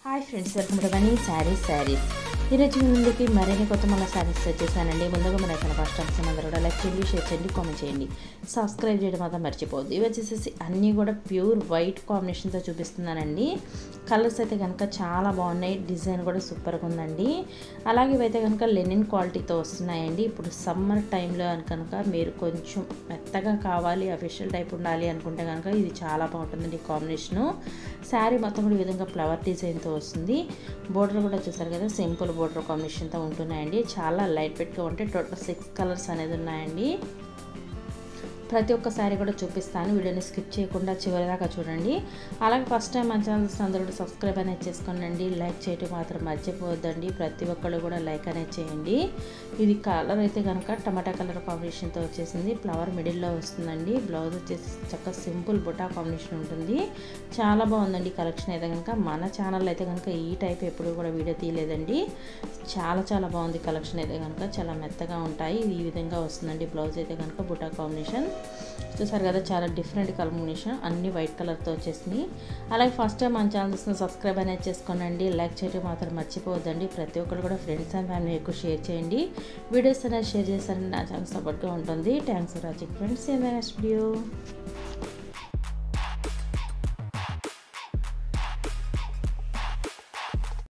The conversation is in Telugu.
Hi friends, welcome to money saris. ఈరోజు మీ ముందుకి మరిన్ని కొత్త మళ్ళీ శారీస్ వచ్చేసానండి. ముందుగా మన ఛానల్ ఫస్ట్ టైం అందరూ కూడా లైక్ చేయండి, షేర్ చేయండి, కామెంట్ చేయండి, సబ్స్క్రైబ్ చేయడం మాత్రం మర్చిపోవద్దు. ఇవి వచ్చేసి అన్నీ కూడా ప్యూర్ వైట్ కాంబినేషన్తో చూపిస్తున్నానండి. కలర్స్ అయితే కనుక చాలా బాగున్నాయి, డిజైన్ కూడా సూపర్గా ఉందండి. అలాగే ఇవైతే కనుక లెనిన్ క్వాలిటీతో వస్తున్నాయండి. ఇప్పుడు సమ్మర్ టైంలో కనుక మీరు కొంచెం మెత్తగా కావాలి, అఫీషియల్ టైప్ ఉండాలి అనుకుంటే కనుక ఇది చాలా బాగుంటుందండి ఈ కాంబినేషను. శారీ మొత్తం కూడా ఈ విధంగా ఫ్లవర్ డిజైన్తో వస్తుంది. బోర్డర్ కూడా చూసారు కదా, సింపుల్ బోర్డర్ కాంబినేషన్తో ఉంటున్నాయండి. చాలా లైట్ వెయిట్గా ఉంటాయి. టోటల్ 6 కలర్స్ అనేది ఉన్నాయండి. ప్రతి ఒక్క శారీ కూడా చూపిస్తాను, వీడియోని స్కిప్ చేయకుండా చివరి దాకా చూడండి. అలాగే ఫస్ట్ టైం మన ఛానల్స్ అందరూ సబ్స్క్రైబ్ అనేది చేసుకోండి, లైక్ చేయటం మాత్రం మర్చిపోవద్దండి. ప్రతి ఒక్కళ్ళు కూడా లైక్ అనేది చేయండి. ఇది కలర్ అయితే కనుక టమాటా కలర్ కాంబినేషన్తో వచ్చేసింది. ఫ్లవర్ మిడిల్లో వస్తుందండి. బ్లౌజ్ వచ్చేసి చక్కగా సింపుల్ బుటా కాంబినేషన్ ఉంటుంది. చాలా బాగుందండి కలెక్షన్ అయితే కనుక. మన ఛానల్ అయితే కనుక ఈ టైప్ ఎప్పుడు కూడా వీడియో తీయలేదండి. చాలా బాగుంది కలెక్షన్ అయితే కనుక. చాలా మెత్తగా ఉంటాయి. ఈ విధంగా వస్తుందండి. బ్లౌజ్ అయితే కనుక బుటా కాంబినేషన్ చూసారు కదా, చాలా డిఫరెంట్ కాంబినేషన్, అన్ని వైట్ కలర్తో వచ్చేసింది. అలాగే ఫస్ట్ టైం మన ఛానల్స్ని సబ్స్క్రైబ్ అనేది చేసుకోనండి, లైక్ చేయడం మాత్రం మర్చిపోవద్దండి. ప్రతి ఒక్కరు కూడా ఫ్రెండ్స్ అండ్ ఫ్యామిలీ ఎక్కువ షేర్ చేయండి. వీడియోస్ అనేది షేర్ చేస్తారండి, నా ఛానల్ సపోర్ట్గా ఉంటుంది. Thanks for watching friends. In the next video.